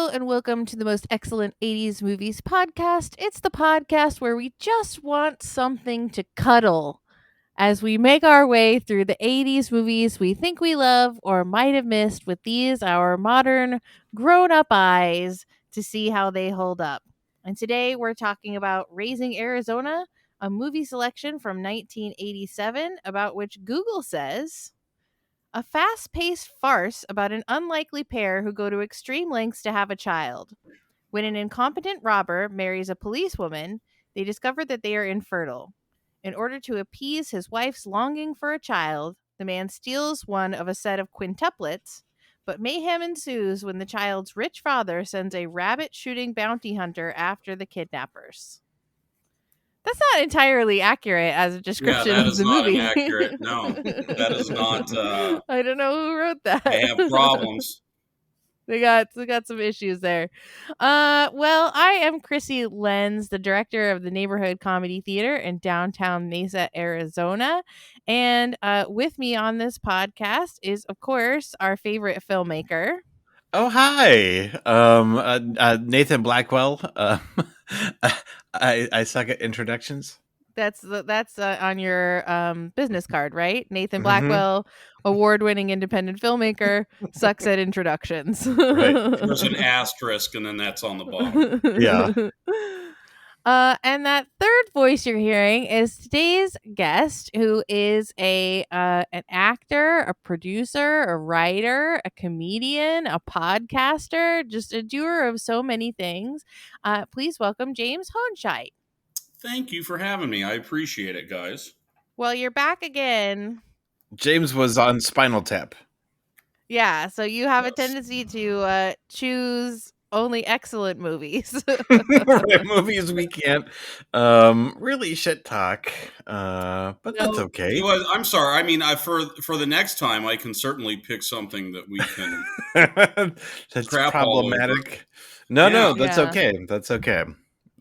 and welcome to the most excellent 80s movies podcast. It's the podcast where we just want something to cuddle as we make our way through the 80s movies we think we love or might have missed with these, our modern grown up eyes, to see how they hold up. And today we're talking about Raising Arizona, a movie selection from 1987 about which Google says, a fast-paced farce about an unlikely pair who go to extreme lengths to have a child. When an incompetent robber marries a policewoman, they discover that they are infertile. In order to appease his wife's longing for a child, the man steals one of a set of quintuplets, but mayhem ensues when the child's rich father sends a rabbit-shooting bounty hunter after the kidnappers. That's not entirely accurate as a description of the movie. Yeah, that is not inaccurate. No, that is not. I don't know who wrote that. They have problems. They got some issues there. Well, I am Krissy Lenz, the director of the Neighborhood Comedy Theater in downtown Mesa, Arizona. And with me on this podcast is, of course, our favorite filmmaker. Oh, hi. Nathan Blackwell. I suck at introductions. That's on your business card, right? Nathan Blackwell, award-winning independent filmmaker, sucks at introductions. Right. There's an asterisk, and then that's on the bottom. Yeah. And that third voice you're hearing is today's guest, who is an actor, a producer, a writer, a comedian, a podcaster, just a doer of so many things. Please welcome James Hoenscheidt. Thank you for having me. I appreciate it, guys. Well, you're back again. James was on Spinal Tap. Yeah, so you have a tendency to choose only excellent movies. Right, movies we can't really shit talk, but that's okay. You know, I'm sorry. I mean, for the next time, I can certainly pick something that we can. That's crap problematic. No, that's Yeah. okay. That's okay.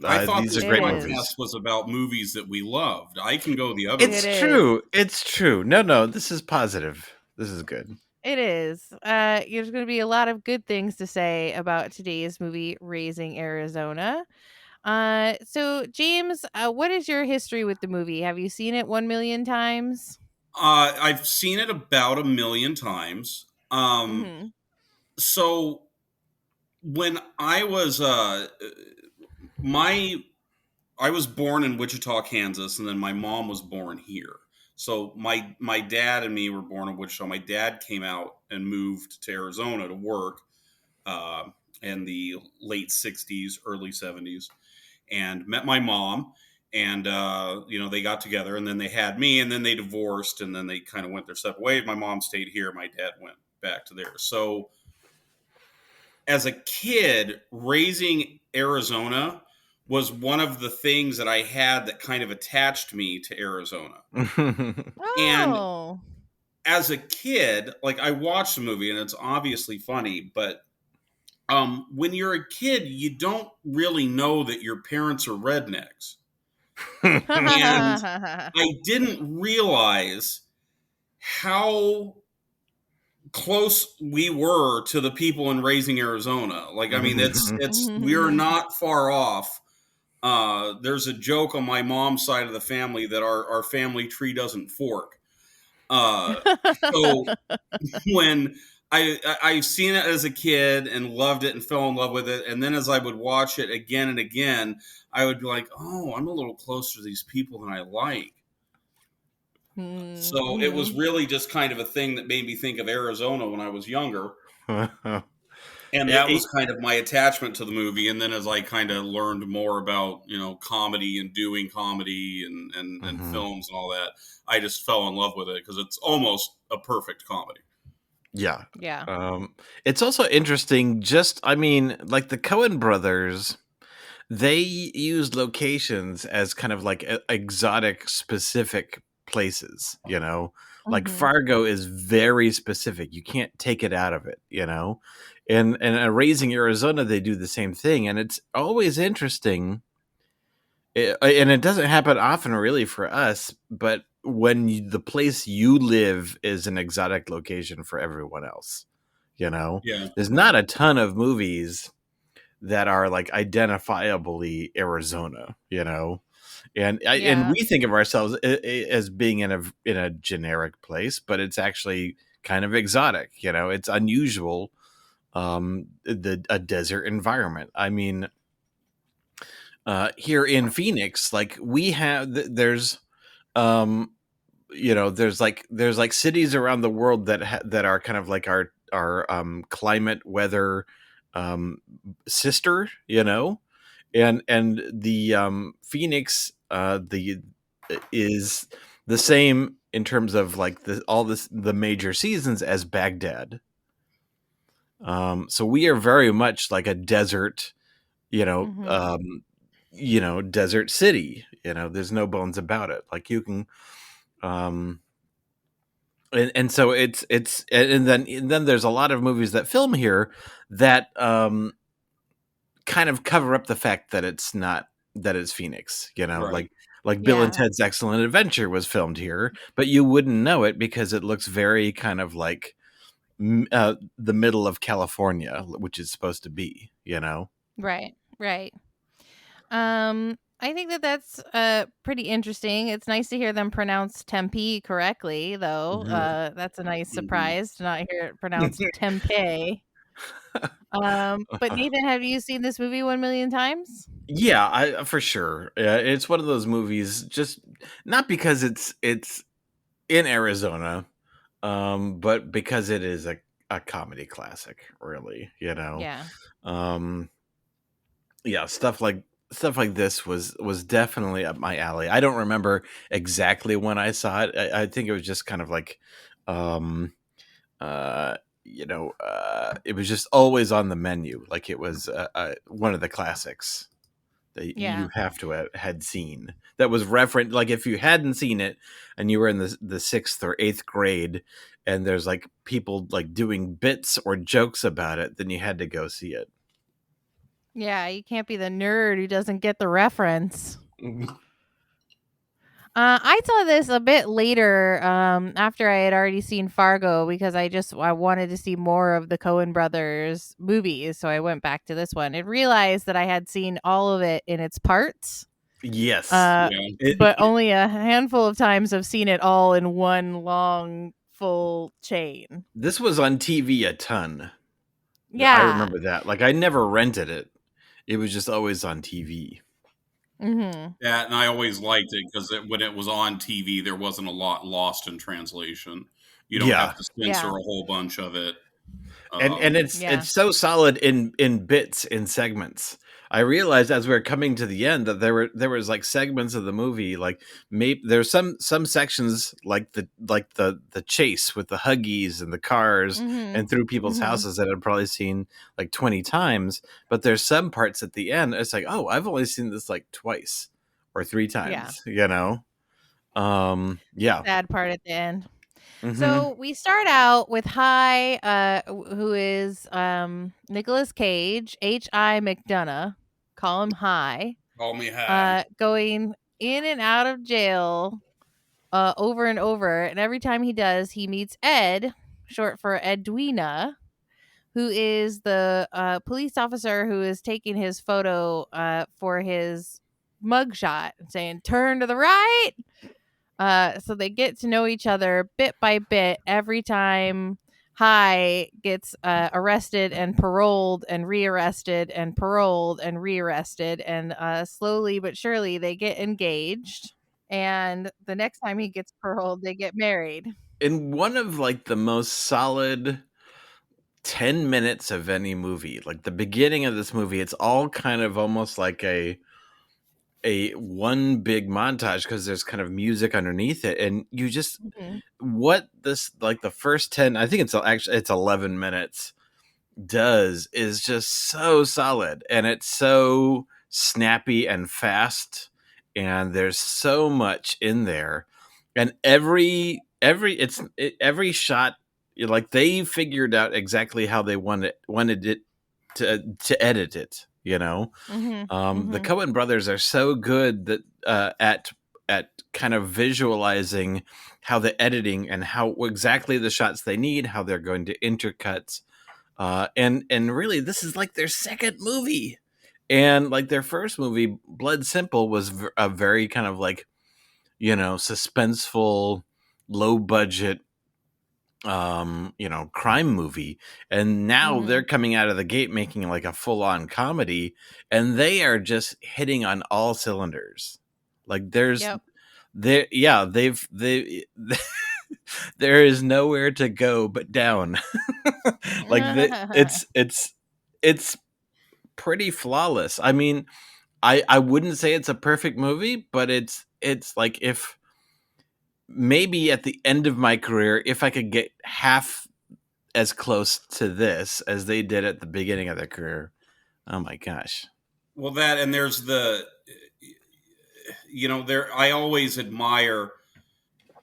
I thought these this are great podcast movies. was about movies that we loved. I can go the other way. It True. It's true. No, this is positive. This is good. It is. There's going to be a lot of good things to say about today's movie, Raising Arizona. So, James, what is your history with the movie? Have you seen it 1 million times? I've seen it about 1 million times. So when I was I was born in Wichita, Kansas, and then my mom was born here. So my dad and me were born in Wichita. My dad came out and moved to Arizona to work in the late 60s, early 70s, and met my mom. And, they got together, and then they had me, and then they divorced, and then they kind of went their separate ways. My mom stayed here. My dad went back to theirs. So as a kid, Raising Arizona was one of the things that I had that kind of attached me to Arizona. And as a kid, like, I watched the movie, and it's obviously funny, but when you're a kid, you don't really know that your parents are rednecks. And I didn't realize how close we were to the people in Raising Arizona. Like, I mean, it's we're not far off. There's a joke on my mom's side of the family that our family tree doesn't fork. So when I've seen it as a kid and loved it and fell in love with it, and then as I would watch it again and again, I would be like, oh, I'm a little closer to these people than I like. So it was really just kind of a thing that made me think of Arizona when I was younger. And that was kind of my attachment to the movie. And then as I kind of learned more about, comedy and doing comedy and films and all that, I just fell in love with it because it's almost a perfect comedy. Yeah. Yeah. It's also interesting, like the Coen brothers, they use locations as kind of like exotic specific places, like Fargo is very specific. You can't take it out of it, and Raising Arizona, they do the same thing. And it's always interesting. And it doesn't happen often really for us, but when the place you live is an exotic location for everyone else, Yeah. there's not a ton of movies that are like identifiably Arizona, you know. And Yeah. we think of ourselves as being in a generic place, but it's actually kind of exotic, you know. It's unusual, a desert environment. I mean, here in Phoenix, like we have there's um you know, there's like cities around the world that are kind of like our climate weather sister, you know. And the Phoenix the is the same in terms of like the major seasons as Baghdad. So we are very much like a desert, you know, Mhm. desert city. You know, there's no bones about it. Like you can, um, and so it's and then there's a lot of movies that film here that kind of cover up the fact that it's not that it's Phoenix. You know, Right. like Bill and Yeah. Ted's Excellent Adventure was filmed here, but you wouldn't know it because it looks very kind of like the middle of California, which is supposed to be. You know. Right. Right. I think that that's pretty interesting. It's nice to hear them pronounce Tempe correctly, though. Mhm. That's a nice Mhm. surprise to not hear it pronounced Tempe. But Nathan, have you seen this movie 1 million times? Yeah, I for sure. It's one of those movies, just not because it's in Arizona, but because it is a comedy classic, really. You know, Yeah. um, yeah, stuff like this was definitely up my alley. I don't remember exactly when I saw it. I think it was just kind of like, um, uh, it was just always on the menu, like it was one of the classics that you Yeah. have to have had seen, that was referenced. Like if you hadn't seen it and you were in the sixth or eighth grade and there's like people like doing bits or jokes about it, then you had to go see it. Yeah, you can't be the nerd who doesn't get the reference. I saw this a bit later, after I had already seen Fargo, because I wanted to see more of the Coen brothers movies, so I went back to this one and realized that I had seen all of it in its parts. Yes. Uh, Yeah. but only a handful of times I've seen it all in one long full chain. This was on TV a ton. I Yeah. remember that. Like I never rented it. It was just always on TV. Mhm. Yeah, and I always liked it because when it was on TV, there wasn't a lot lost in translation. You don't have Yeah. to censor Yeah. a whole bunch of it. And Yeah. it's so solid in bits, in segments. I realized as we were coming to the end that there was like segments of the movie, like maybe there's some sections like the chase with the Huggies and the cars Mhm. and through people's Mhm. houses that I've probably seen like 20 times, but there's some parts at the end it's like, oh, I've only seen this like twice or three Yeah. times, you know. Yeah. Sad part at the end. Hmm. So we start out with Hi, who is Nicolas Cage, H.I. McDonough, call him Hi, Call me high. going in and out of jail over and over. And every time he does, he meets Ed, short for Edwina, who is the police officer who is taking his photo for his mugshot, saying, turn to the right. So they get to know each other bit by bit every time Hi gets arrested and paroled and rearrested and paroled and rearrested. And slowly but surely they get engaged. And the next time he gets paroled, they get married. In one of like the most solid 10 minutes of any movie, like the beginning of this movie, it's all kind of almost like a one big montage because there's kind of music underneath it, and you just Mhm. what this like the first 10, I think it's 11 minutes, does is just so solid, and it's so snappy and fast, and there's so much in there, and every shot, like they figured out exactly how they wanted it to edit it, you know. Mhm. The Mhm. Coen brothers are so good that at kind of visualizing how the editing and how exactly the shots they need, how they're going to intercut And really, this is like their second movie, and like their first movie, Blood Simple, was a very kind of like, suspenseful, low budget, crime movie. And now they're coming out of the gate making like a full on comedy, and they are just hitting on all cylinders. Like they've there is nowhere to go but down. Like it's pretty flawless. I mean, I wouldn't say it's a perfect movie, but it's like, if maybe at the end of my career, if I could get half as close to this as they did at the beginning of their career, oh my gosh. Well, that, and there's I always admire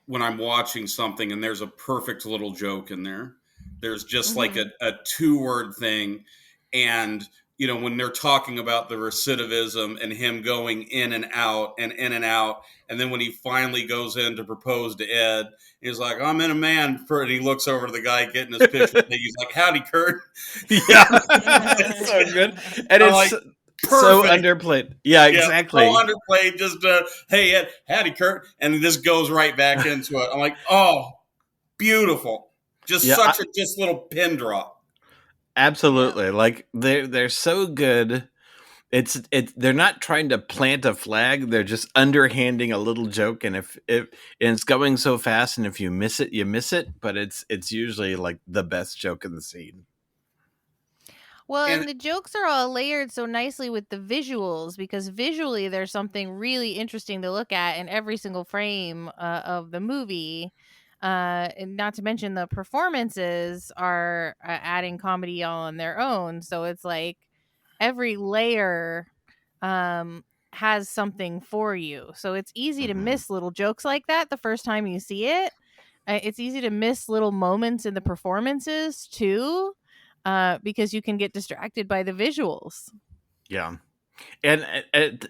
when I'm watching something and there's a perfect little joke in there. There's just like a 2-word thing. And, when they're talking about the recidivism and him going in and out and in and out. And then when he finally goes in to propose to Ed, he's like, I'm in a man. And he looks over to the guy getting his picture. He's like, howdy, Kurt. Yeah. It's so good. And it's like, so underplayed. Yeah, exactly. So underplayed. Just, hey, Ed, howdy, Kurt. And this goes right back into it. I'm like, oh, beautiful. Just such a little pin drop. Absolutely. Like they're so good. It's they're not trying to plant a flag. They're just underhanding a little joke, and if and it's going so fast, and if you miss it, you miss it. But it's usually like the best joke in the scene. Well, and the jokes are all layered so nicely with the visuals, because visually there's something really interesting to look at in every single frame of the movie. And not to mention the performances are adding comedy all on their own. So it's like every layer has something for you. So it's easy to miss little jokes like that the first time you see it. It's easy to miss little moments in the performances too, because you can get distracted by the visuals. Yeah. And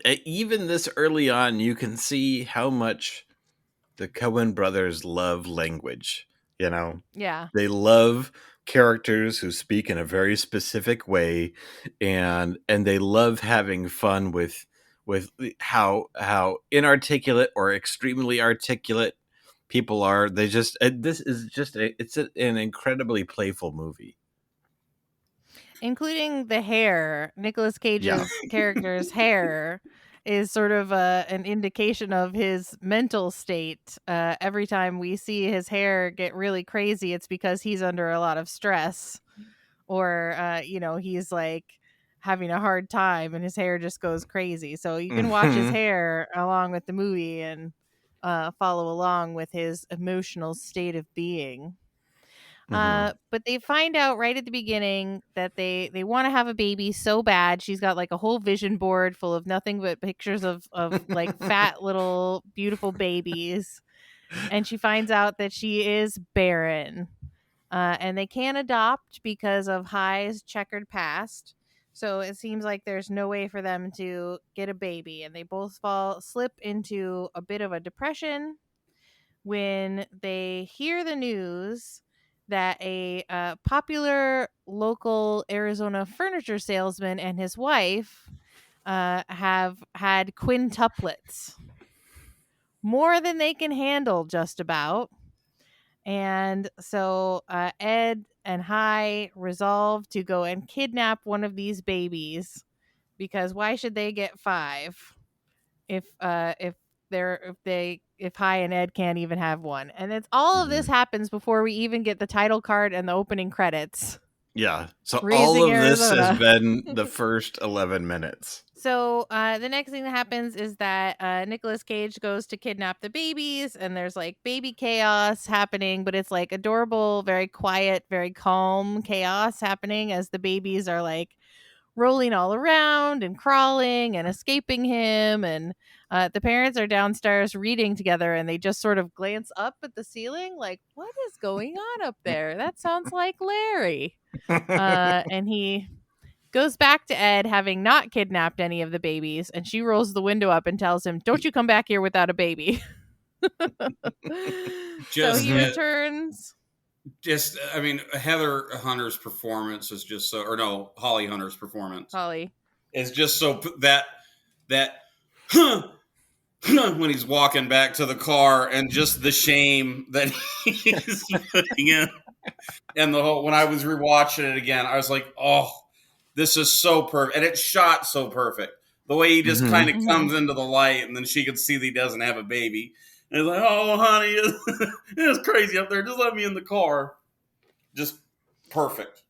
even this early on, you can see how much the Coen brothers love language. Yeah, they love characters who speak in a very specific way, and they love having fun with how inarticulate or extremely articulate people are. They just this is just it's an incredibly playful movie, including the hair. Nicolas Cage's character's hair is sort of an indication of his mental state. Every time we see his hair get really crazy, it's because he's under a lot of stress, or he's like having a hard time and his hair just goes crazy. So you can watch his hair along with the movie and follow along with his emotional state of being. But they find out right at the beginning that they want to have a baby so bad. She's got like a whole vision board full of nothing but pictures of like fat little beautiful babies. And she finds out that she is barren. And they can't adopt because of High's checkered past. So it seems like there's no way for them to get a baby. And they both slip into a bit of a depression when they hear the news that a popular local Arizona furniture salesman and his wife have had quintuplets. More than they can handle, just about. And so Ed and High resolve to go and kidnap one of these babies, because why should they get 5 if High and Ed can't even have one? And it's all of this happens before we even get the title card and the opening credits. Yeah. So Raising all of Arizona. This has been the first 11 minutes. So the next thing that happens is that Nicolas Cage goes to kidnap the babies, and there's like baby chaos happening, but it's like adorable, very quiet, very calm chaos happening as the babies are like rolling all around and crawling and escaping him. And the parents are downstairs reading together, and they just sort of glance up at the ceiling like, what is going on up there? That sounds like Larry. And he goes back to Ed, having not kidnapped any of the babies, and she rolls the window up and tells him, don't you come back here without a baby. So he returns. just, I mean, Heather Hunter's performance is just so, or no, Holly Hunter's performance Holly. is just so that when he's walking back to the car and just the shame that he's putting in. And the whole, when I was rewatching it again, I was like, oh, this is so perfect. And it's shot so perfect. The way he just kind of comes into the light and then she can see that he doesn't have a baby. And he's like, oh, honey, it's crazy up there. Just let me in the car. Just perfect.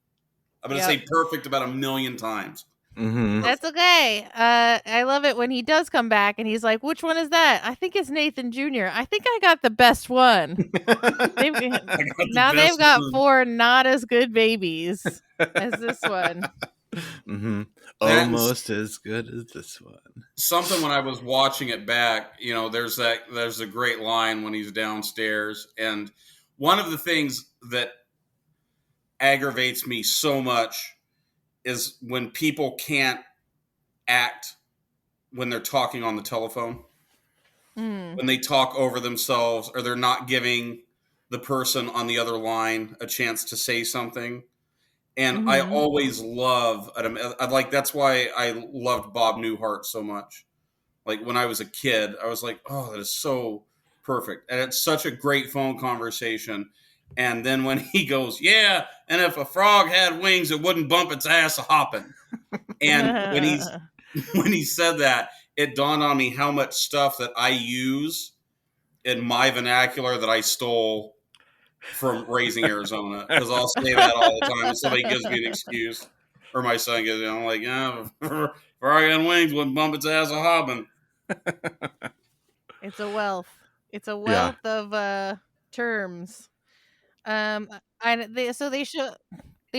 I'm going to say perfect about 1,000,000 times. That's okay. I love it when he does come back and he's like, which one is that? I think it's Nathan Jr. I think I got the best one. Now they've got 4 not as good babies as this one. Almost as good as this one. Something when I was watching it back, you know, there's a great line when he's downstairs. And one of the things that aggravates me so much is when people can't act when they're talking on the telephone. When they talk over themselves or they're not giving the person on the other line a chance to say something. And I always love, like, that's why I loved Bob Newhart so much. Like, when I was a kid, I was like, oh, that is so perfect. And it's such a great phone conversation. And then when he goes, yeah, and if a frog had wings, it wouldn't bump its ass a-hopping. And when he said that, it dawned on me how much stuff that I use in my vernacular that I stole from raising Arizona. Because I'll say that all the time. If somebody gives me an excuse, or my son gives me, I'm like, yeah, frog had wings, wouldn't bump its ass a-hopping. It's a wealth. It's a wealth of terms. They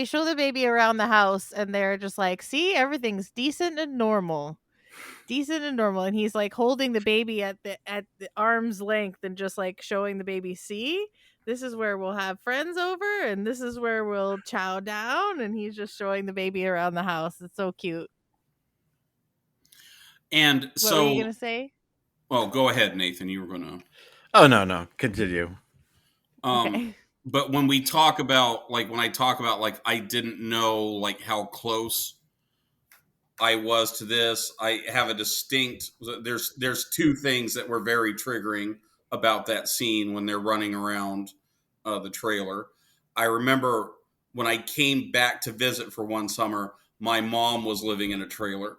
show the baby around the house and they're just like, see, everything's decent and normal. And he's like holding the baby at the arm's length and just like showing the baby, see, this is where we'll have friends over and this is where we'll chow down, and he's just showing the baby around the house. It's so cute. And what were you gonna say? Well, go ahead, Nathan. You were gonna. Oh no, continue. Okay. But when we talk about, like, when I talk about, like, I didn't know, like, how close I was to this, I have a distinct, there's 2 things that were very triggering about that scene when they're running around the trailer. I remember when I came back to visit for one summer, my mom was living in a trailer.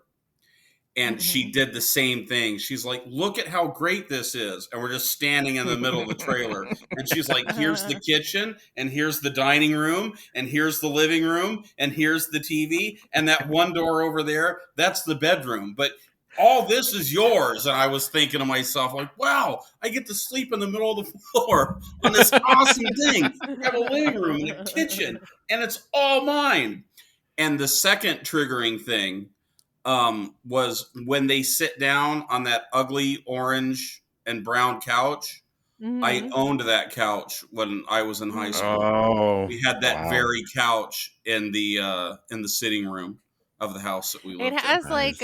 And she did the same thing. She's like, look at how great this is. And we're just standing in the middle of the trailer. And she's like, here's the kitchen, and here's the dining room, and here's the living room, and here's the TV. And that one door over there, that's the bedroom. But all this is yours. And I was thinking to myself, like, wow, I get to sleep in the middle of the floor on this awesome thing. I have a living room and a kitchen, and it's all mine. And the second triggering thing was when they sit down on that ugly orange and brown couch. I owned that couch when I was in high school. Oh, we had that very couch in the sitting room of the house that we lived in. It has like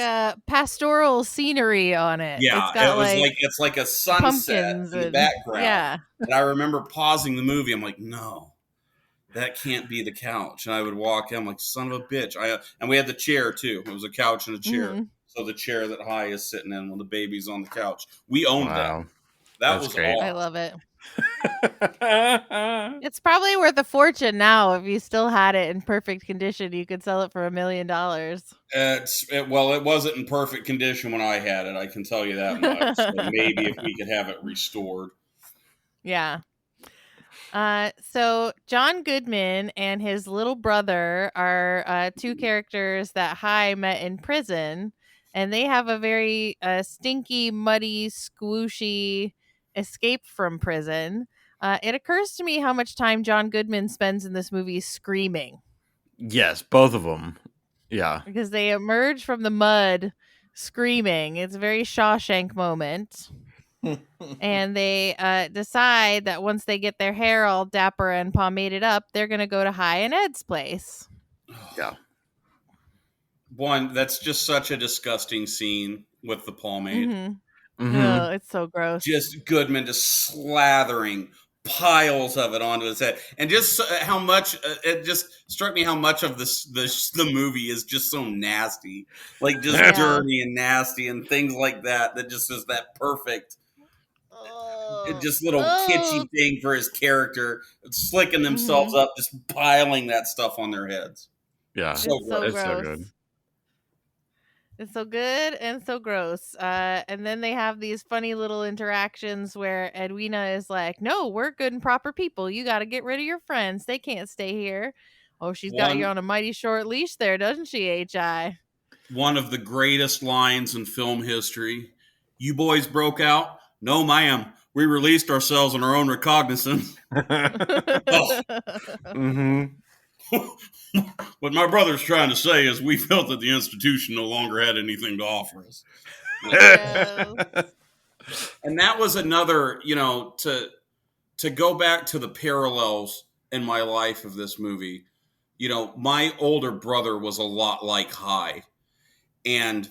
pastoral scenery on it. Yeah, it's got it's like a sunset in the background. Yeah, and I remember pausing the movie. I'm like, no. That can't be the couch. And I would walk in, I'm like, son of a bitch. And we had the chair, too. It was a couch and a chair. So the chair that Hai is sitting in when the baby's on the couch. We owned that. That was great. I love it. It's probably worth a fortune now. If you still had it in perfect condition, you could sell it for $1 million. Well, it wasn't in perfect condition when I had it. I can tell you that much. So maybe if we could have it restored. Yeah. So John Goodman and his little brother are 2 characters that Hai met in prison, and they have a very stinky, muddy, squooshy escape from prison. It occurs to me how much time John Goodman spends in this movie screaming. Yes, both of them. Yeah. Because they emerge from the mud screaming. It's a very Shawshank moment. And they decide that once they get their hair all dapper and pomaded up, they're going to go to Hai and Ed's place. Yeah. One, that's just such a disgusting scene with the pomade. Oh, it's so gross. Just Goodman just slathering piles of it onto his head, and just how much it just struck me how much of the movie is just so nasty, like just Yeah. dirty and nasty and things like that. That just is that perfect, just little kitschy thing for his character, slicking themselves up, just piling that stuff on their heads. Yeah, So It's so gross. it's so gross. good. It's so good and so gross. And then they have these funny little interactions where Edwina is like, "No, we're good and proper people. You got to get rid of your friends. They can't stay here." Oh, she's got you on a mighty short leash there, doesn't she, H.I.? One of the greatest lines in film history. You boys broke out? No, ma'am. We released ourselves on our own recognizance. Oh. Mm-hmm. What my brother's trying to say is we felt that the institution no longer had anything to offer us. Yes. And that was another, to go back to the parallels in my life of this movie. My older brother was a lot like High, and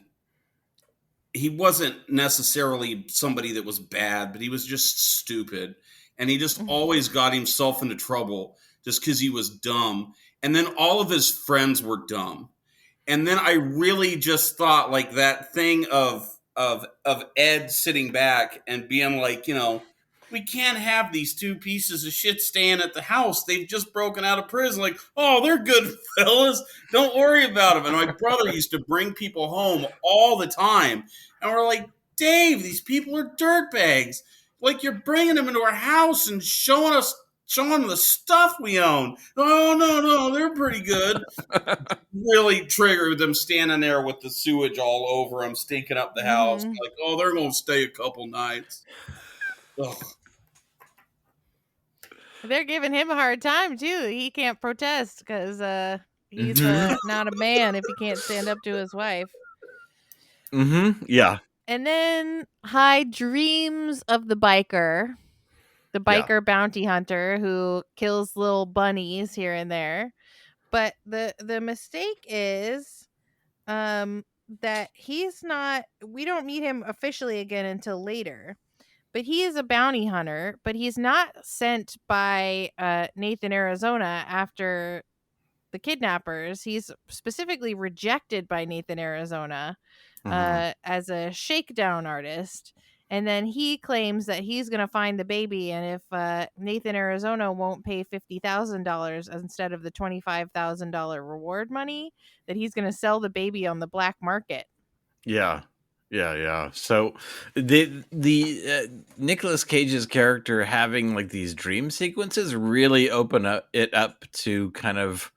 he wasn't necessarily somebody that was bad, but he was just stupid, and he just always got himself into trouble just because he was dumb. And then all of his friends were dumb. And then I really just thought, like, that thing of Ed sitting back and being like, we can't have these two pieces of shit staying at the house. They've just broken out of prison. Like, oh, they're good fellas. Don't worry about them. And my brother used to bring people home all the time. And we're like, Dave, these people are dirtbags. Like, you're bringing them into our house and showing them the stuff we own. Oh, no, they're pretty good. Really triggered them standing there with the sewage all over them, stinking up the house. Like, oh, they're going to stay a couple nights. Ugh. They're giving him a hard time too. He can't protest because he's not a man if he can't stand up to his wife. Yeah. And then High dreams of the biker bounty hunter who kills little bunnies here and there. But the mistake is that he's not, we don't meet him officially again until later. But he is a bounty hunter, but he's not sent by Nathan, Arizona after the kidnappers. He's specifically rejected by Nathan, Arizona as a shakedown artist. And then he claims that he's going to find the baby. And if Nathan, Arizona won't pay $50,000 instead of the $25,000 reward money, that he's going to sell the baby on the black market. Yeah. So the Nicolas Cage's character having like these dream sequences really open it up to kind of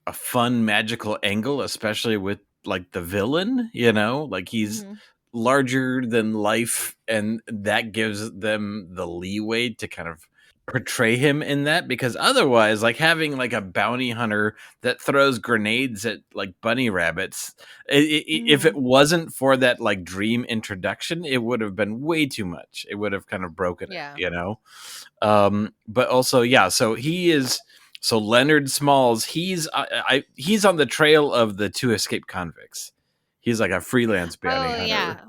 a fun magical angle, especially with like the villain, like he's larger than life, and that gives them the leeway to kind of portray him in that, because otherwise, like, having like a bounty hunter that throws grenades at like bunny rabbits, if it wasn't for that like dream introduction, it would have been way too much. It would have kind of broken it, but also, so Leonard Smalls, he's on the trail of the two escaped convicts. He's like a freelance bounty hunter.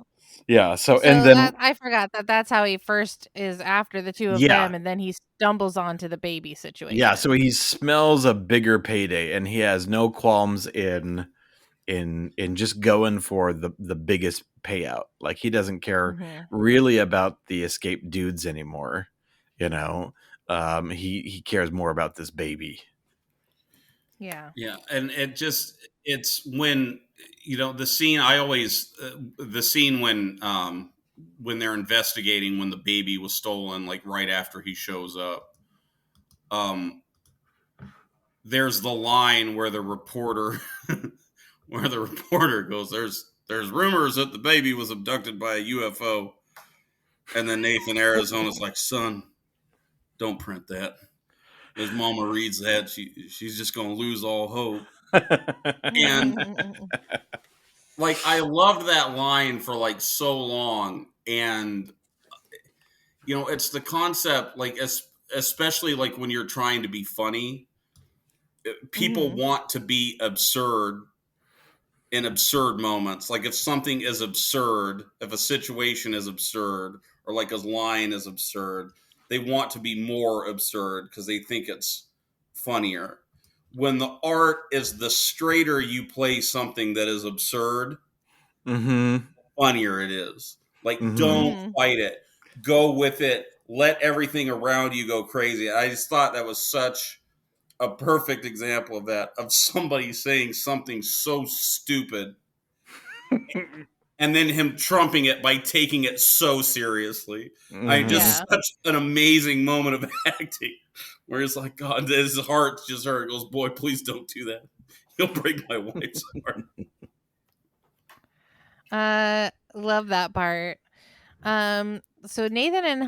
Yeah. So and then I forgot that's how he first is after the two of them, and then he stumbles onto the baby situation. Yeah. So he smells a bigger payday, and he has no qualms in just going for the biggest payout. Like, he doesn't care really about the escaped dudes anymore. He cares more about this baby. Yeah. And it's when, the scene, the scene when they're investigating when the baby was stolen, like right after he shows up, there's the line where the reporter goes, there's rumors that the baby was abducted by a UFO. And then Nathan, Arizona's like, son, don't print that. His mama reads that, she's just going to lose all hope. And like, I loved that line for like so long. And, it's the concept, like, especially like when you're trying to be funny, people want to be absurd in absurd moments. Like, if something is absurd, if a situation is absurd, or like a line is absurd, they want to be more absurd because they think it's funnier. When the art is the straighter you play something that is absurd, Mm-hmm. funnier it is. Like, Mm-hmm. don't fight it. Go with it. Let everything around you go crazy. I just thought that was such a perfect example of that, of somebody saying something so stupid and then him trumping it by taking it so seriously. I just such an amazing moment of acting where it's like, God, his heart just hurt. He goes, boy, please don't do that. You'll break my wife's heart. Love that part. So Nathan and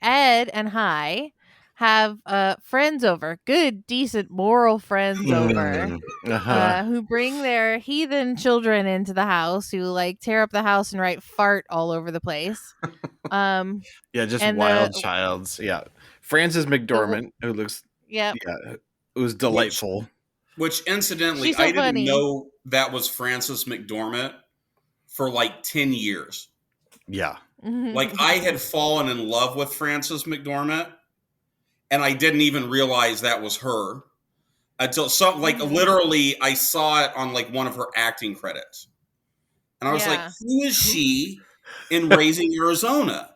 Ed and Hi have friends over, good, decent, moral friends over, who bring their heathen children into the house, who like tear up the house and write fart all over the place. Just wild childs. Yeah, Frances McDormand, who looks it was delightful. Which incidentally, She's so I didn't funny. know that was Frances McDormand for like 10 years. Yeah. Like, I had fallen in love with Frances McDormand, and I didn't even realize that was her until literally I saw it on like one of her acting credits. And I was like, who is she in Raising Arizona?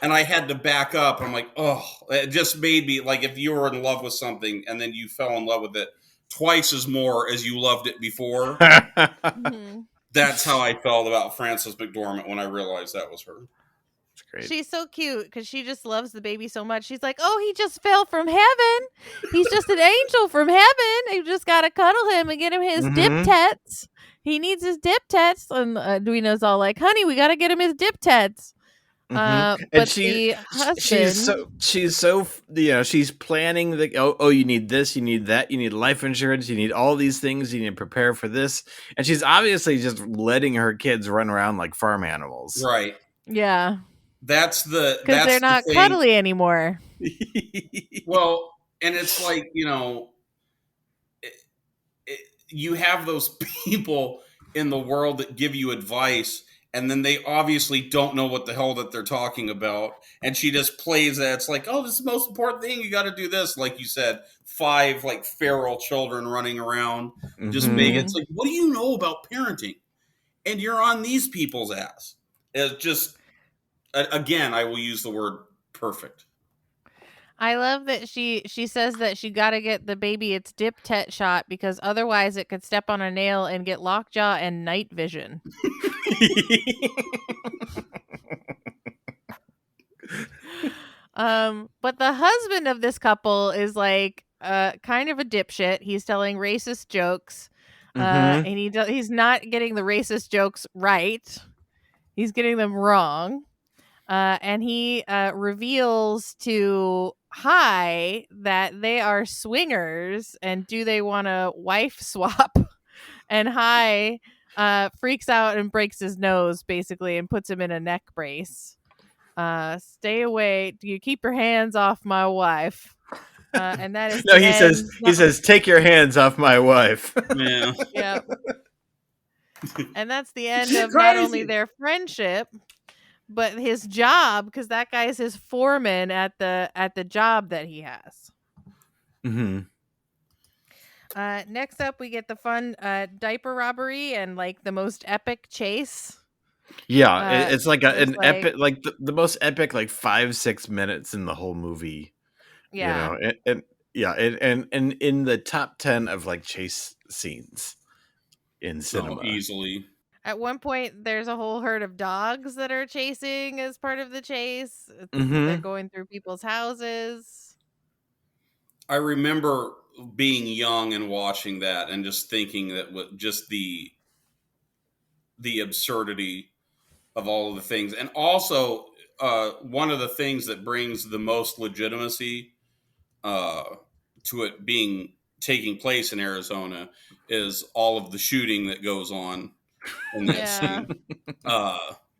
And I had to back up. I'm like, oh, it just made me like, if you were in love with something and then you fell in love with it twice as more as you loved it before. That's how I felt about Frances McDormand when I realized that was her. Great. She's so cute because she just loves the baby so much. She's like, oh, he just fell from heaven. He's just an angel from heaven. You just got to cuddle him and get him his dip tets. He needs his dip tets. And Edwina's all like, honey, we got to get him his dip tets. But the husband, she's so she's planning you need this, you need that, you need life insurance, you need all these things, you need to prepare for this, and she's obviously just letting her kids run around like farm animals, right? Yeah, because they're not cuddly anymore. Well, and it's like, you have those people in the world that give you advice, and then they obviously don't know what the hell that they're talking about. And she just plays that. It's like, oh, this is the most important thing. You got to do this. Like you said, 5 like feral children running around. Just make it. It's like, what do you know about parenting? And you're on these people's ass. It's just, again, I will use the word perfect. I love that she says that she got to get the baby its dip tet shot because otherwise it could step on a nail and get lockjaw and night vision. But the husband of this couple is like kind of a dipshit. He's telling racist jokes, and he's not getting the racist jokes right. He's getting them wrong. And he reveals to Hi that they are swingers and do they want to wife swap? And Hi freaks out and breaks his nose basically and puts him in a neck brace. Stay away. Do you keep your hands off my wife? And that is he says take your hands off my wife. Yeah. Yeah. And that's the end of not only their friendship, but his job, because that guy's his foreman at the job that he has. Next up, we get the fun diaper robbery and like the most epic chase. Yeah, it's like an epic, like the most epic, like 5-6 minutes in the whole movie. Yeah, and in the top 10 of like chase scenes in cinema, easily. At one point, there's a whole herd of dogs that are chasing as part of the chase. They're going through people's houses. I remember being young and watching that and just thinking that just the absurdity of all of the things. And also, one of the things that brings the most legitimacy to it taking place in Arizona is all of the shooting that goes on in that scene.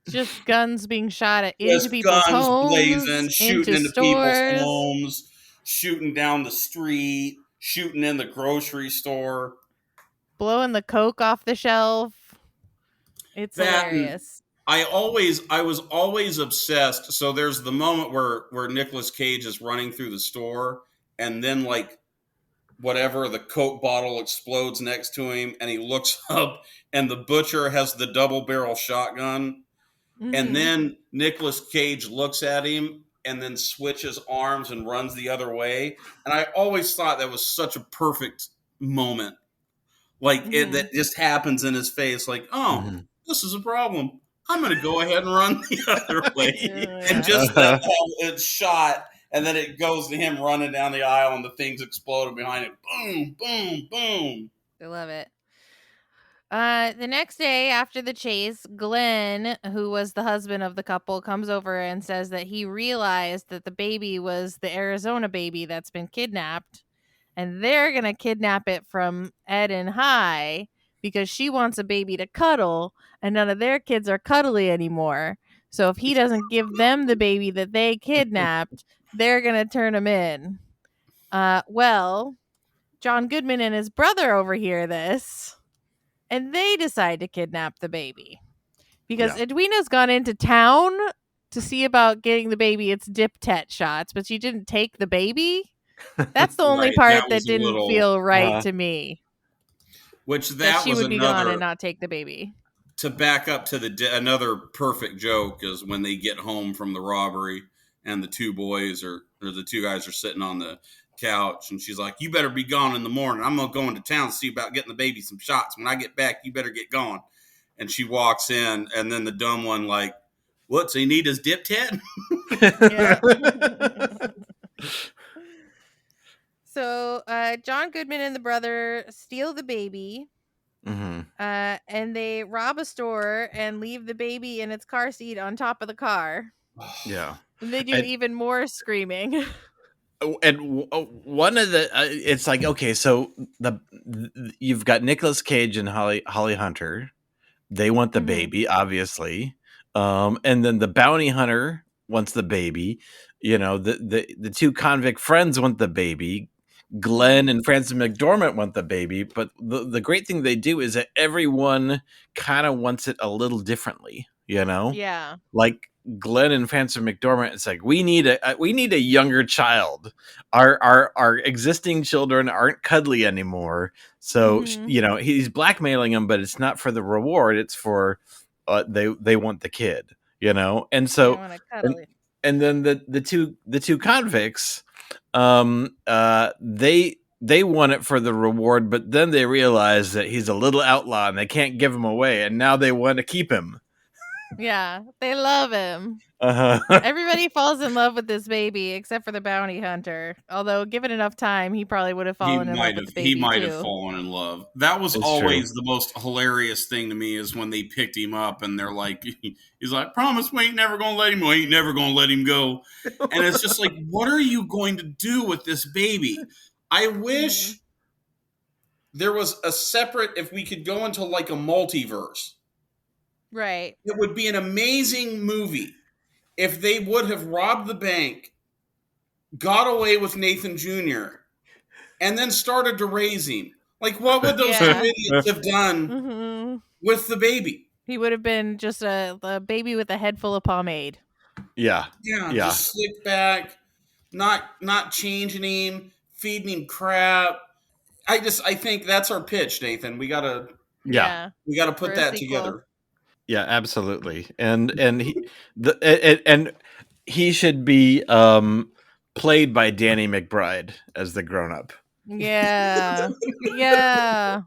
Just guns being shot into people's guns homes, blazing, shooting into people's homes, homes, shooting down the street, shooting in the grocery store, blowing the Coke off the shelf. It's hilarious. I was always obsessed. So there's the moment where Nicolas Cage is running through the store, and then like whatever, the Coke bottle explodes next to him, and he looks up, and the butcher has the double barrel shotgun, and Mhm. then Nicolas Cage looks at him and then switches arms and runs the other way. And I always thought that was such a perfect moment. Like it Mhm. that just happens in his face, like, oh, Mhm. this is a problem. I'm gonna go ahead and run the other way. Oh, And yeah. just that it's shot, and then it goes to him running down the aisle and the things exploding behind him. Boom, boom, boom. I love it. The next day after the chase, Glenn, who was the husband of the couple, comes over and says that he realized that the baby was the Arizona baby that's been kidnapped, and they're gonna kidnap it from Ed and High because she wants a baby to cuddle, and none of their kids are cuddly anymore. So if he doesn't give them the baby that they kidnapped, they're gonna turn him in. Well, John Goodman and his brother overhear this, and they decide to kidnap the baby because Yeah. Edwina's gone into town to see about getting the baby its dip tet shots, but she didn't take the baby. That's the only Right. That part that was a didn't little, feel right to me. which That that she was would be gone and another, not take the baby. to back up to another perfect joke is when they get home from the robbery and the two boys or the two guys are sitting on the couch, and she's like, you better be gone in the morning. I'm gonna go into town to see about getting the baby some shots. When I get back, you better get gone. And she walks in, and then the dumb one like, what's he need his dip tat? Yeah. So John Goodman and the brother steal the baby, Mhm. and they rob a store and leave the baby in its car seat on top of the car. Yeah. And they do And even more screaming. one of the it's like, okay, so you've got Nicolas Cage and Holly Hunter. They want the Mhm. baby, obviously. And then the bounty hunter wants the baby. You know, the two convict friends want the baby. Glenn and Frances McDormand want the baby, but the great thing they do is that everyone kind of wants it a little differently, you know? Yeah. Like Glenn and Frances McDormand, it's like we need a younger child. Our existing children aren't cuddly anymore, so Mhm. you know he's blackmailing them, but it's not for the reward; it's for they want the kid, you know. And They so want to cuddle it. and then the two convicts, they want it for the reward, but then they realize that he's a little outlaw and they can't give him away, and now they want to keep him. Yeah, they love him. Uh-huh. Everybody falls in love with this baby except for the bounty hunter. Although, given enough time, he probably would have fallen in love with the He baby might have too. fallen in love. That was It's true. always the most hilarious thing to me is when they picked him up and they're like, he's like, promise we ain't never gonna let him, we ain't never gonna let him go. And it's just like, what are you going to do with this baby? I wish there was a separate, if we could go into like a multiverse, Right. it would be an amazing movie if they would have robbed the bank, got away with Nathan Jr., and then started to raise him. Like, what would those two Yeah. idiots have done hmm with the baby? He would have been just a baby with a head full of pomade. Yeah. Yeah, Yeah. just slick back, not changing him, feeding him crap. I think that's our pitch, Nathan. We gotta Yeah. For put a that sequel. together. Yeah, absolutely. And he should be played by Danny McBride as the grown up. Yeah. Yeah.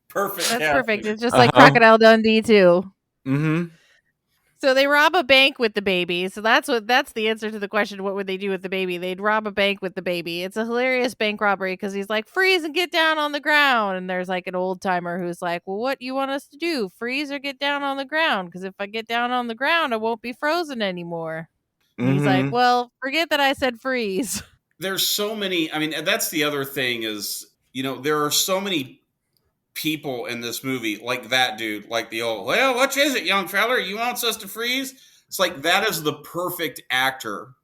Perfect. That's casting. perfect. It's just like Crocodile Dundee too. Mm-hmm. So they rob a bank with the baby. So that's the answer to the question, what would they do with the baby? They'd rob a bank with the baby. It's a hilarious bank robbery because he's like, freeze and get down on the ground. And there's like an old timer who's like, well, what do you want us to do? Freeze or get down on the ground? Because if I get down on the ground, I won't be frozen anymore. And he's like, Mm-hmm. well, forget that I said freeze. There's so many. I mean, that's the other thing is, there are so many people in this movie, like that dude, like the old, well, what is it, young feller? You wants us to freeze? It's like that is the perfect actor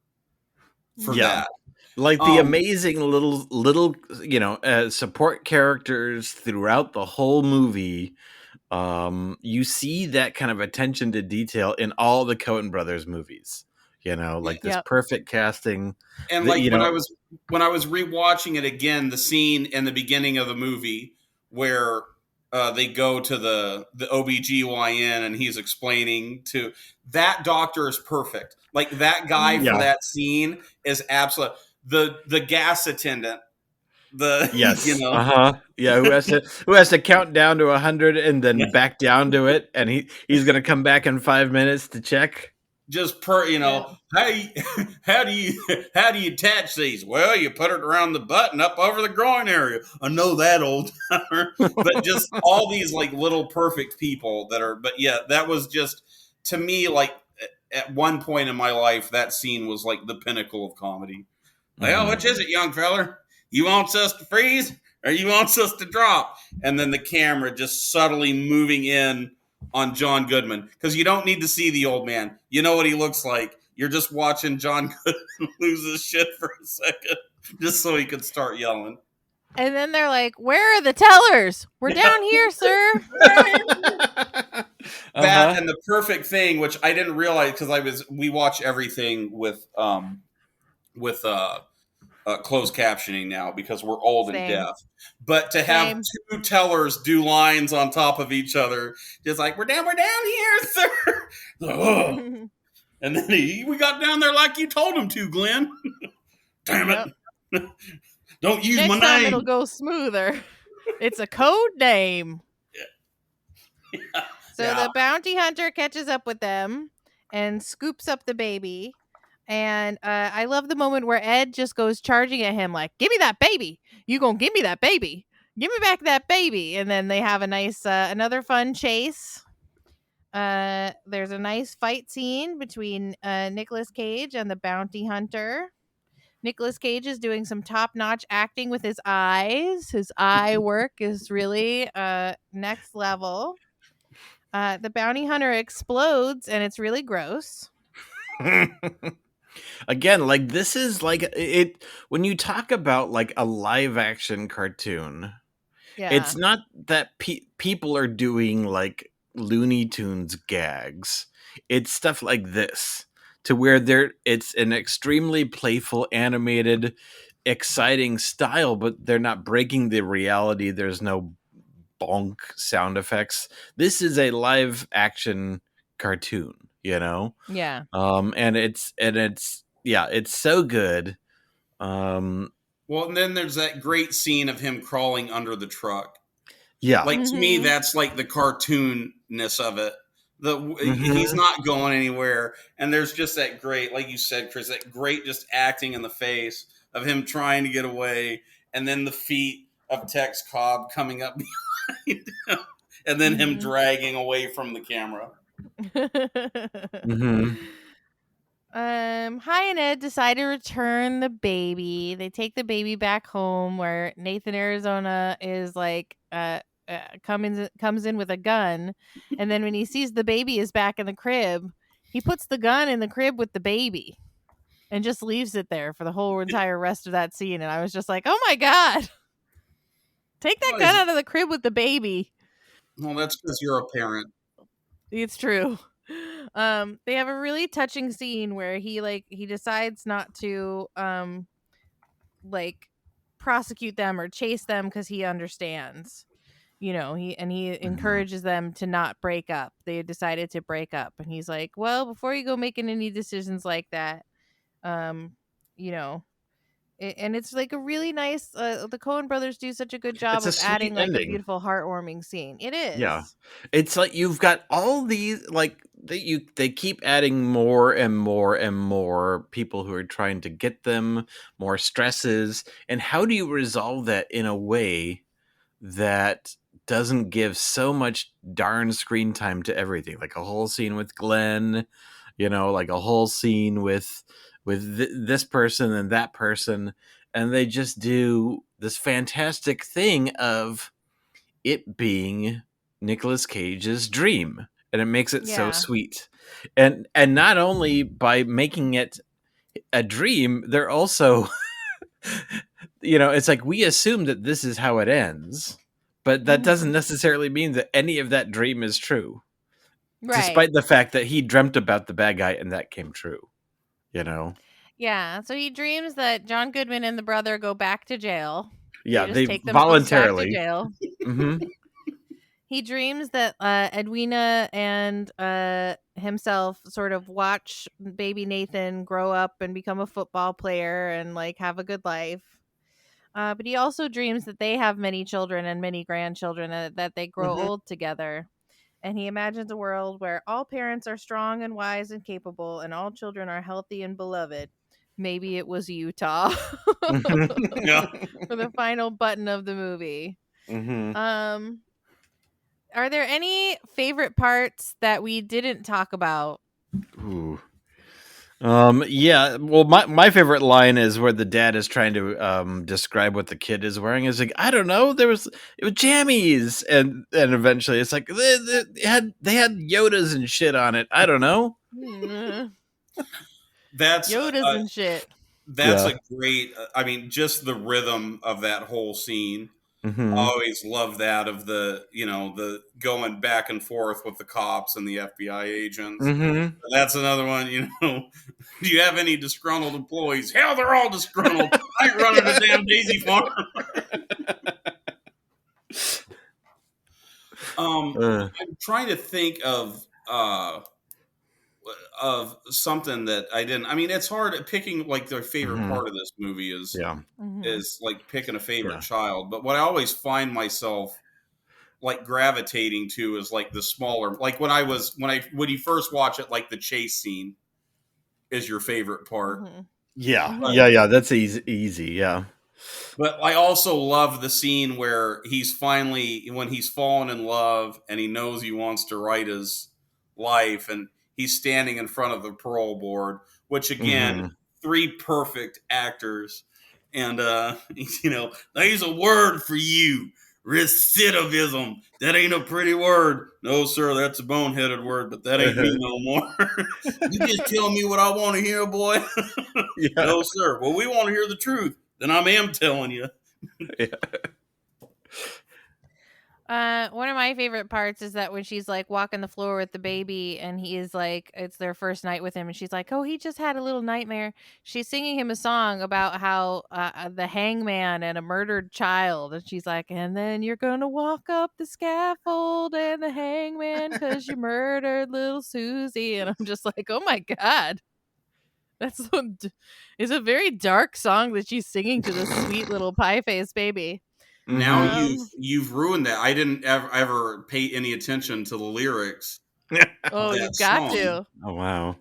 for that. Like the amazing little support characters throughout the whole movie You see that kind of attention to detail in all the Coen brothers movies, like this Yep. perfect casting. And that, like when I was rewatching it again, the scene in the beginning of the movie where they go to the OBGYN and he's explaining to that doctor is perfect. Like that guy for Yeah. that scene is absolute. The gas attendant, Yes. you Yeah, who has to count down to 100 and then back down to it, and he's gonna come back in 5 minutes to check. just how do you attach these? Well, you put it around the button up over the groin area. I know that, old timer. But just all these like little perfect people that are. But yeah, that was just to me like at one point in my life that scene was like the pinnacle of comedy. Well, which is it, young feller? You want us to freeze or you want us to drop? And then the camera just subtly moving in on John Goodman, because you don't need to see the old man. You know what he looks like. You're just watching John Goodman lose his shit for a second just so he could start yelling. And then they're like, "Where are the tellers? We're down here, sir." That and the perfect thing, which I didn't realize because we watch everything with closed captioning now because we're old and deaf. But to have two tellers do lines on top of each other, just like we're down here, sir. Oh. And then we got down there like you told him to, Glenn. Damn it! Don't use Next my time name. It'll go smoother. It's a code name. Yeah. So the bounty hunter catches up with them and scoops up the baby. And I love the moment where Ed just goes charging at him like, "Give me that baby. You gonna give me that baby. Give me back that baby." And then they have a nice, another fun chase. There's a nice fight scene between Nicolas Cage and the bounty hunter. Nicolas Cage is doing some top-notch acting with his eyes. His eye work is really next level. The bounty hunter explodes, and it's really gross. Again, like this is like it when you talk about like a live action cartoon. Yeah. It's not that people are doing like Looney Tunes gags. It's stuff like this to where it's an extremely playful, animated, exciting style, but they're not breaking the reality. There's no bonk sound effects. This is a live action cartoon, Yeah. And it's so good. Well, and then there's that great scene of him crawling under the truck. Yeah. Like to me, that's like the cartoonness of it. He's not going anywhere. And there's just that great, like you said, Chris, that great just acting in the face of him trying to get away. And then the feet of Tex Cobb coming up behind him. And then him dragging away from the camera. Hi and Ed decide to return the baby. They take the baby back home where Nathan Arizona is like comes in with a gun, and then when he sees the baby is back in the crib, he puts the gun in the crib with the baby and just leaves it there for the whole entire rest of that scene. And I was just like, oh my god, take that gun out of the crib with the baby. Well, that's because you're a parent. It's true. They have a really touching scene where he decides not to prosecute them or chase them because he understands, he encourages them to not break up. They decided to break up, and he's like, well, before you go making any decisions like that, and it's like a really nice the Coen brothers do such a good job of adding like a beautiful heartwarming scene. It is. Yeah. It's like you've got all these like they keep adding more and more and more people who are trying to get them, more stresses, and how do you resolve that in a way that doesn't give so much darn screen time to everything? Like a whole scene with Glenn, like a whole scene with this person and that person, and they just do this fantastic thing of it being Nicolas Cage's dream, and it makes it so sweet. And not only by making it a dream, they're also it's like we assume that this is how it ends, But that doesn't necessarily mean that any of that dream is true. Right. Despite the fact that he dreamt about the bad guy and that came true. You know? Yeah. So he dreams that John Goodman and the brother go back to jail. Yeah, just they take themselves back to voluntarily. jail. Mm-hmm. He dreams that Edwina and himself sort of watch baby Nathan grow up and become a football player and like have a good life. But he also dreams that they have many children and many grandchildren and that they grow old together. And he imagines a world where all parents are strong and wise and capable and all children are healthy and beloved. Maybe it was Utah Yeah. for the final button of the movie. Mm-hmm. Are there any favorite parts that we didn't talk about? Ooh. Yeah, well, my favorite line is where the dad is trying to describe what the kid is wearing. Is like, I don't know, it was jammies, and eventually it's like they had Yodas and shit on it. I don't know. That's Yodas and shit. That's Yeah. a great. I mean, just the rhythm of that whole scene. Mm-hmm. I always love that of the the going back and forth with the cops and the FBI agents. Mm-hmm. That's another one. Do you have any disgruntled employees? Hell, they're all disgruntled. I ain't running a damn Daisy farm. I'm trying to think of something that I didn't. I mean, it's hard picking like their favorite part of this movie is like picking a favorite child. But what I always find myself like gravitating to is like the smaller, like when you first watch it, like the chase scene is your favorite part. Yeah, that's easy. Yeah. But I also love the scene where when he's fallen in love and he knows he wants to write his life and he's standing in front of the parole board, which again, three perfect actors. And, there's a word for you. Recidivism. That ain't a pretty word. No, sir, that's a boneheaded word, but that ain't me no more. You just tell me what I want to hear, boy. Yeah. No, sir. Well, we want to hear the truth. Then I am telling you. One of my favorite parts is that when she's like walking the floor with the baby and he is like, it's their first night with him and she's like, oh, he just had a little nightmare. She's singing him a song about how the hangman and a murdered child. And she's like, and then you're going to walk up the scaffold and the hangman because you murdered little Susie. And I'm just like, oh my God. It's a very dark song that she's singing to this sweet little pie-faced baby. Now you've ruined that. I didn't ever pay any attention to the lyrics. Oh, you've got to. Oh wow.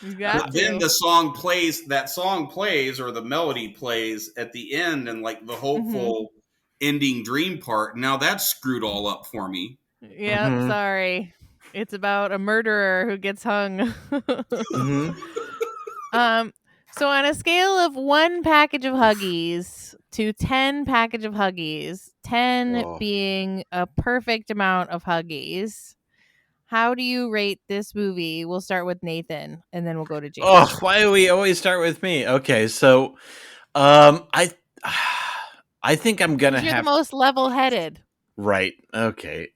You got but to. Then the song plays. That song plays, or the melody plays at the end, and like the hopeful ending dream part. Now that's screwed all up for me. Yep, sorry. It's about a murderer who gets hung. So on a scale of 1 package of Huggies to 10 package of Huggies, 10 being a perfect amount of Huggies, how do you rate this movie? We'll start with Nathan and then we'll go to James. Oh, why do we always start with me? Okay, so I think I'm gonna you're have the most level-headed. Right. Okay.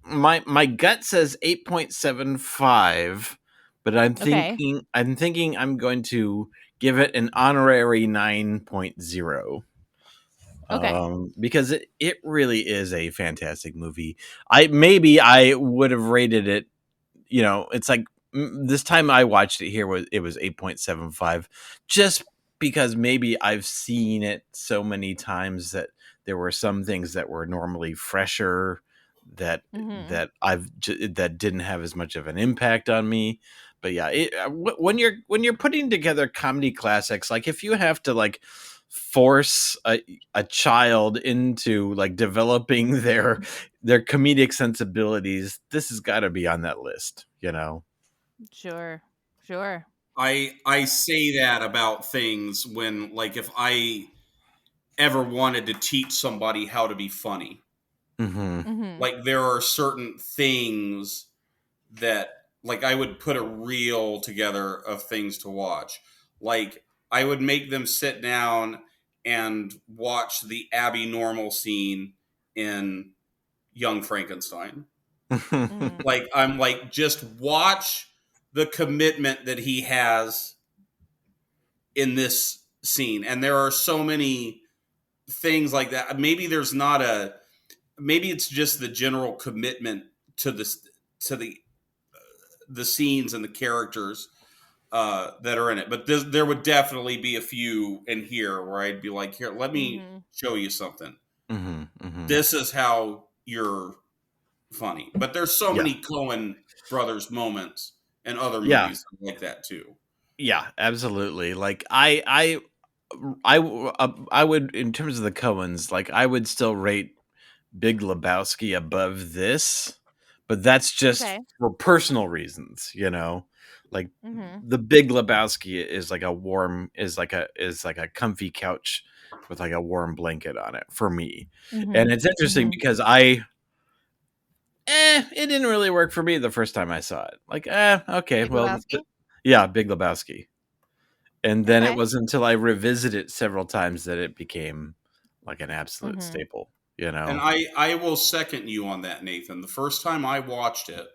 My gut says 8.75, but I'm thinking I'm going to give it an honorary 9.0. Okay. Because it really is a fantastic movie. I would have rated it, it's like this time I watched it here it was 8.75, just because maybe I've seen it so many times that there were some things that were normally fresher that that didn't have as much of an impact on me. But yeah, when you're putting together comedy classics, like if you have to like force a child into like developing their comedic sensibilities, this has got to be on that list, Sure. I say that about things when, like, if I ever wanted to teach somebody how to be funny, like there are certain things that, like, I would put a reel together of things to watch. Like, I would make them sit down and watch the Abby Normal scene in Young Frankenstein. Mhm. Like, I'm like, just watch the commitment that he has in this scene. And there are so many things like that. Maybe there's not a, maybe it's just the general commitment to this, to the scenes and the characters that are in it. But there would definitely be a few in here where I'd be like, here, let me Mhm. show you something. Mm-hmm. This is how you're funny. But there's so Yeah. many Coen brothers moments and other Yeah. movies like that too. Yeah, absolutely. Like I would, in terms of the Coens, like I would still rate Big Lebowski above this, but that's just Okay. for personal reasons, you know. Like Mhm. the Big Lebowski is like a warm, is like a comfy couch with like a warm blanket on it for me. And Mhm. it's interesting Mhm. because it didn't really work for me the first time I saw it. Like, okay, Big well, Lebowski? yeah, Big Lebowski. And then it Okay. wasn't until I revisited it several times that it became like an absolute Mhm. staple, you And know? I will second you on that, Nathan. The first time I watched it,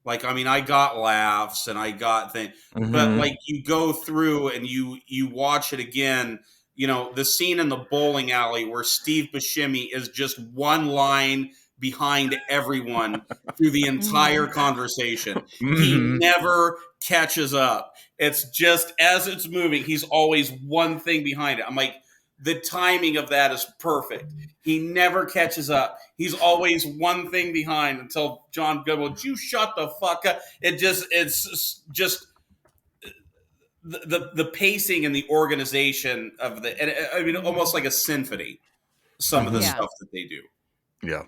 like, I mean, I got laughs and I got things, but Hmm. like, you go through and you watch it again. You know, the scene in the bowling alley where Steve Buscemi is just one line behind everyone through the entire Mhm. conversation. He Hmm. never catches up. It's just as it's moving, he's always one thing behind it. I'm like, the timing of that is perfect. He never catches up. He's always one thing behind until John Goodwin, you shut the fuck up. It's just the pacing and the organization of the, and I mean, almost Mhm. like a symphony, some of the Hmm. Yeah. stuff that they do. Yeah.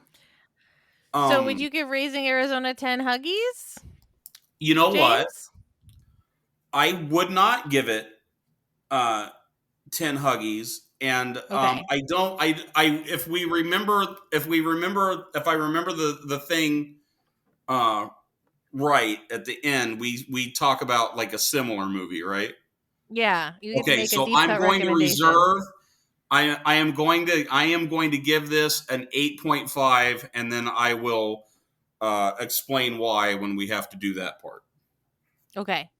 So would Um, you give Raising Arizona 10 huggies, you know what? James? I would not give it uh 10 huggies. And Okay. I don't, if we remember, if I remember the thing uh right at the end, we talk about like a similar movie, right? Yeah, you get to Okay, make a so deep I'm cut going to recommendation. reserve. I am going to give this an 8.5, and then I will explain why when we have to do that part. Okay.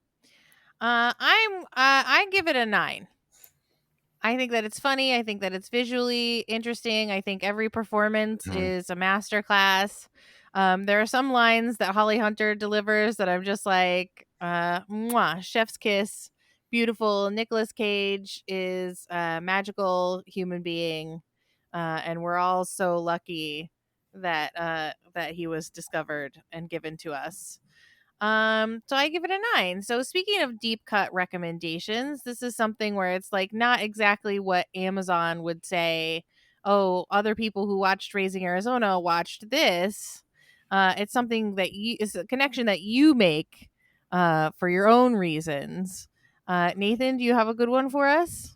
I give it a 9. I think that it's funny. I think that it's visually interesting. I think every performance Mhm. is a masterclass. There are some lines that Holly Hunter delivers that I'm just like, mwah, chef's kiss, beautiful. Nicolas Cage is a magical human being, and we're all so lucky that he was discovered and given to us. So I give it a 9. So speaking of deep cut recommendations, this is something where it's like not exactly what Amazon would say, oh, other people who watched Raising Arizona watched this. It's something that it's a connection that you make for your own reasons. Nathan, do you have a good one for us?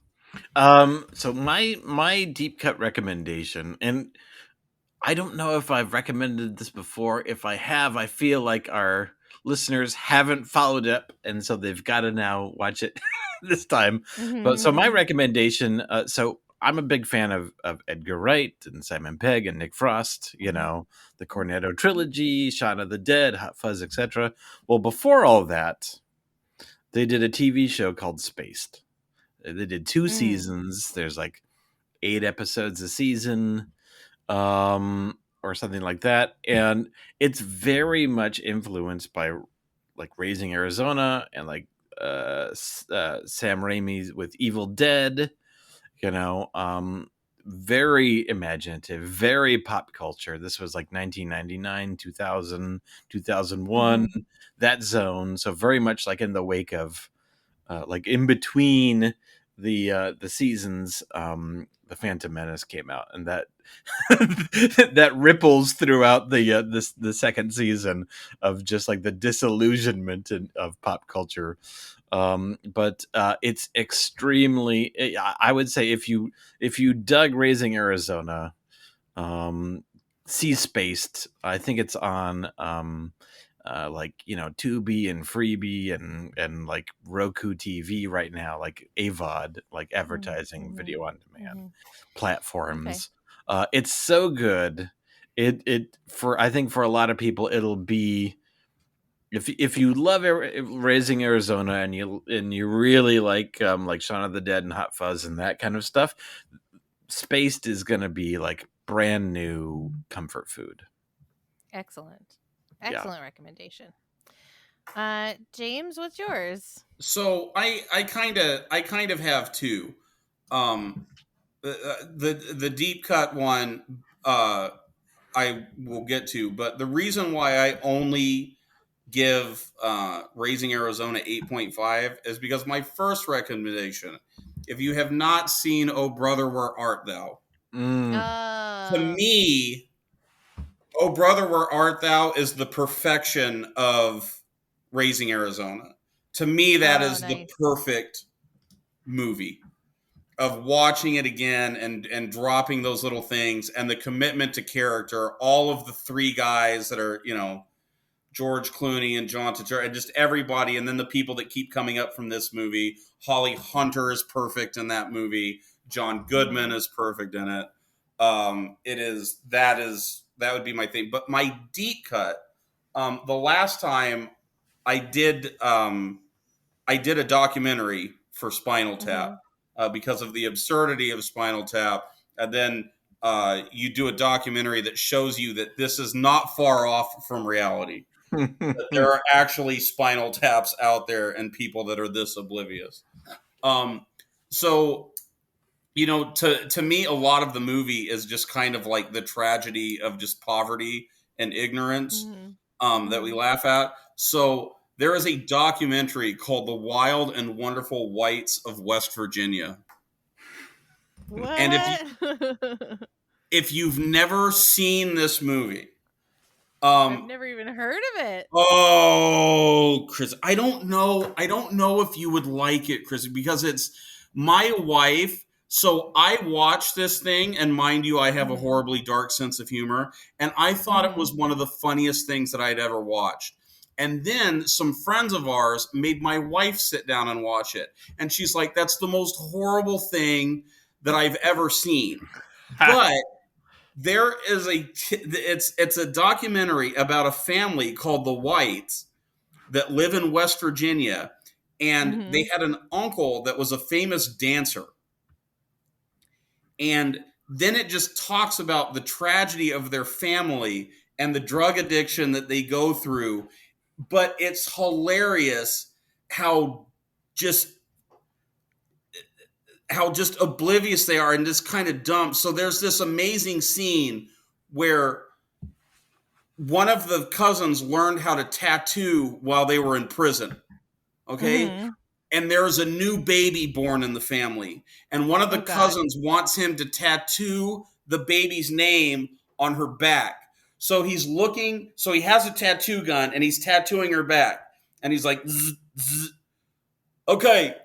So my deep cut recommendation, and I don't know if I've recommended this before. If I have, I feel like our listeners haven't followed up, and so they've got to now watch it this time. But so my Mm-hmm. recommendation, so I'm a big fan of Edgar Wright and Simon Pegg and Nick Frost. You know, the Cornetto trilogy, Shaun of the Dead, Hot Fuzz, etc. Well, before all that, they did a TV show called Spaced. They did 2 Mm. seasons. There's like 8 episodes a season, or something like that, and it's very much influenced by like Raising Arizona and like Sam Raimi's with Evil Dead. You know, very imaginative, very pop culture. This was like 1999, 2000, 2001, Mm-hmm. that zone. So very much like in the wake of like in between the seasons, the Phantom Menace came out, and that that ripples throughout the second season of just like the disillusionment of pop culture. But it's extremely. I would say if you dug Raising Arizona, um, see Spaced. I think it's on like Tubi and Freebie and like Roku TV right now, like AVOD, like advertising Mm-hmm. video on demand Mm-hmm. Okay. platforms. It's so good. I think for a lot of people it'll be, if you love Raising Arizona and you really like Shaun of the Dead and Hot Fuzz and that kind of stuff, Spaced is going to be like brand new comfort food. Excellent recommendation. James, what's yours? So I kind of have two. The deep cut one I will get to, but the reason why I only give Raising Arizona 8.5 is because my first recommendation, if you have not seen Oh Brother Where Art Thou, to me, Oh Brother Where Art Thou is the perfection of Raising Arizona. To me, that is the perfect movie of watching it again and dropping those little things and the commitment to character. All of the three guys that are, George Clooney and John Turturro and just everybody, and then the people that keep coming up from this movie. Holly Hunter is perfect in that movie. John Goodman is perfect in it. That would be my thing. But my deep cut, the last time I did a documentary for Spinal Tap because of the absurdity of Spinal Tap, and then you do a documentary that shows you that this is not far off from reality. That there are actually Spinal Taps out there and people that are this oblivious. So, to me, a lot of the movie is just kind of like the tragedy of just poverty and ignorance that we laugh at. So there is a documentary called The Wild and Wonderful Whites of West Virginia. What? And if you've never seen this movie, I've never even heard of it. Oh, Chris, I don't know if you would like it, Chris, because it's my wife. So I watched this thing, and mind you, I have a horribly dark sense of humor, and I thought it was one of the funniest things that I'd ever watched. And then some friends of ours made my wife sit down and watch it, and she's like, "That's the most horrible thing that I've ever seen." But there is it's a documentary about a family called the Whites that live in West Virginia, and they had an uncle that was a famous dancer. And then it just talks about the tragedy of their family and the drug addiction that they go through. But it's hilarious how just oblivious they are and just kind of dumb. So there's this amazing scene where one of the cousins learned how to tattoo while they were in prison. Okay. And there's a new baby born in the family. And one of the cousins wants him to tattoo the baby's name on her back. So he has a tattoo gun and he's tattooing her back. And he's like, zzz, zzz. Okay,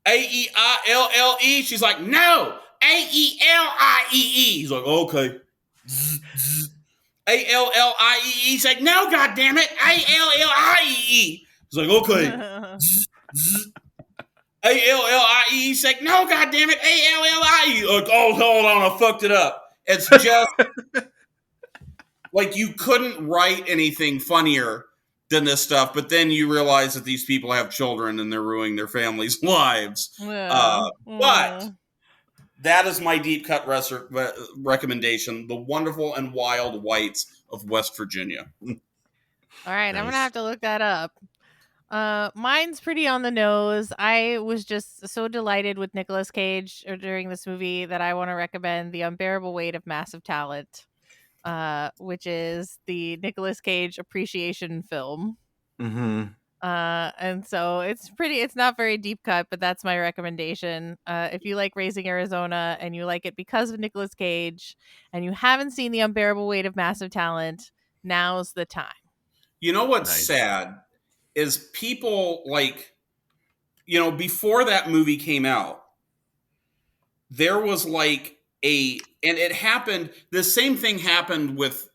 Aeiille. She's like, no, Aeiee. He's like, okay. Zzz, zzz. Aillie. He's like, no, goddammit, Aillie. He's like, okay. Zzz, zzz. Aillie. He's like, no, goddammit, Aillie. Like, oh, hold on, I fucked it up. It's just like you couldn't write anything funnier than this stuff, but then you realize that these people have children and they're ruining their families' lives. But that is my deep cut recommendation: The Wonderful and Wild Whites of West Virginia. All right, nice. I'm gonna have to look that up. Mine's pretty on the nose. I was just so delighted with Nicolas Cage during this movie that I want to recommend The Unbearable Weight of Massive Talent, which is the Nicolas Cage appreciation film. And so it's not very deep cut, but that's my recommendation. If you like Raising Arizona and you like it because of Nicolas Cage and you haven't seen The Unbearable Weight of Massive Talent, now's the time. You know what's sad is people before that movie came out, there was and it happened, the same thing happened with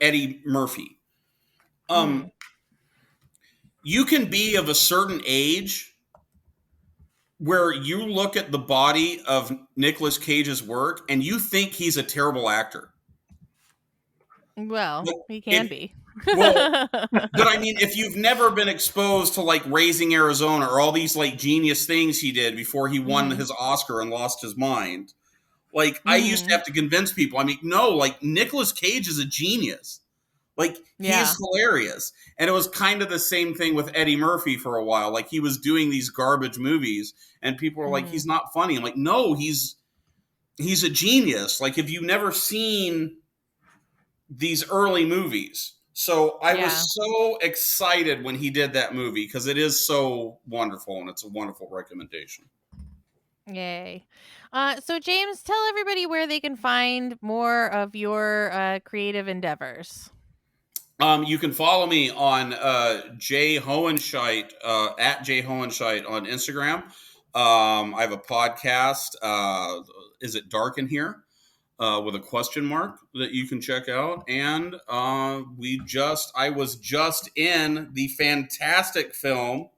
Eddie Murphy. You can be of a certain age where you look at the body of Nicolas Cage's work and you think he's a terrible actor. Well, But he can if be. well, but I mean, if you've never been exposed to like Raising Arizona or all these like genius things he did before he won his Oscar and lost his mind, like I used to have to convince people. I mean, no, like Nicolas Cage is a genius. Like Yeah. he's hilarious. And it was kind of the same thing with Eddie Murphy for a while. Like he was doing these garbage movies and people were like, he's not funny. I'm like, no, he's a genius. Like if you've never seen these early movies. So I was so excited when he did that movie because it is so wonderful and it's a wonderful recommendation. Yay. So James, tell everybody where they can find more of your creative endeavors. You can follow me on Jay Hoenscheidt, at Jay Hoenscheidt on Instagram. I have a podcast. Is it Dark in Here? With a question mark that you can check out. And I was just in the fantastic film,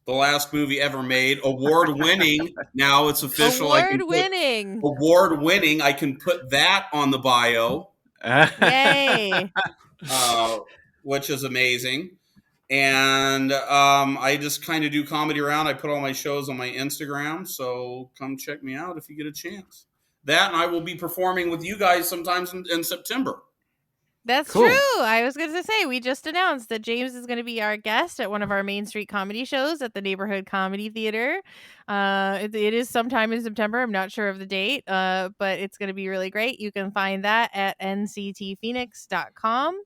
the last movie ever made, award-winning. Now it's official. Award-winning. Award-winning. I can put that on the bio. Yay. Which is amazing. And I just kind of do comedy around. I put all my shows on my Instagram. So come check me out if you get a chance. That, and I will be performing with you guys sometimes in September. That's Cool. true. I was going to say, we just announced that James is going to be our guest at one of our Main Street comedy shows at the Neighborhood Comedy Theater. It is sometime in September. I'm not sure of the date, but it's going to be really great. You can find that at nctphoenix.com.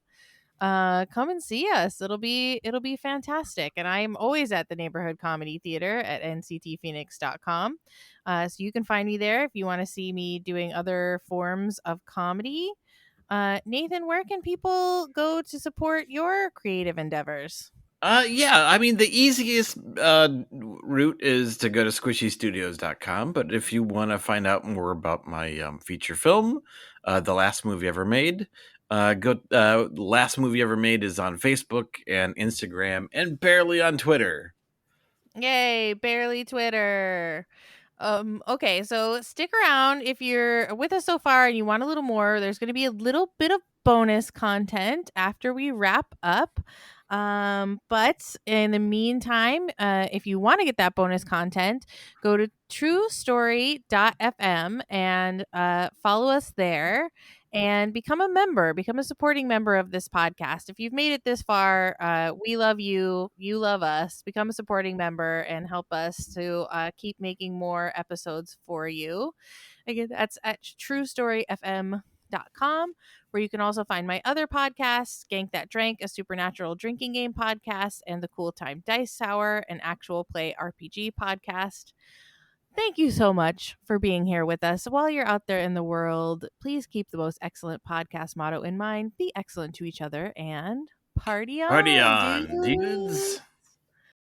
Come and see us. It'll be fantastic. And I'm always at the Neighborhood Comedy Theater at nctphoenix.com. So you can find me there if you want to see me doing other forms of comedy. Nathan, where can people go to support your creative endeavors? Yeah, I mean, the easiest route is to go to squishystudios.com. But if you want to find out more about my feature film, The Last Movie Ever Made, Last Movie Ever Made is on Facebook and Instagram and barely on Twitter. Yay, barely Twitter. Okay, so stick around if you're with us so far and you want a little more. There's going to be a little bit of bonus content after we wrap up. But in the meantime, if you want to get that bonus content, go to truestory.fm and follow us there and become a supporting member of this podcast. If you've made it this far, we love you. You love us. Become a supporting member and help us to keep making more episodes for you. Again, that's at truestoryfm.com, where you can also find my other podcasts, Gank That Drank, a supernatural drinking game podcast, and the Cool Time Dice Tower, an actual play RPG podcast. Thank you so much for being here with us. While you're out there in the world, please keep the most excellent podcast motto in mind. Be excellent to each other and party on. Party on, dude.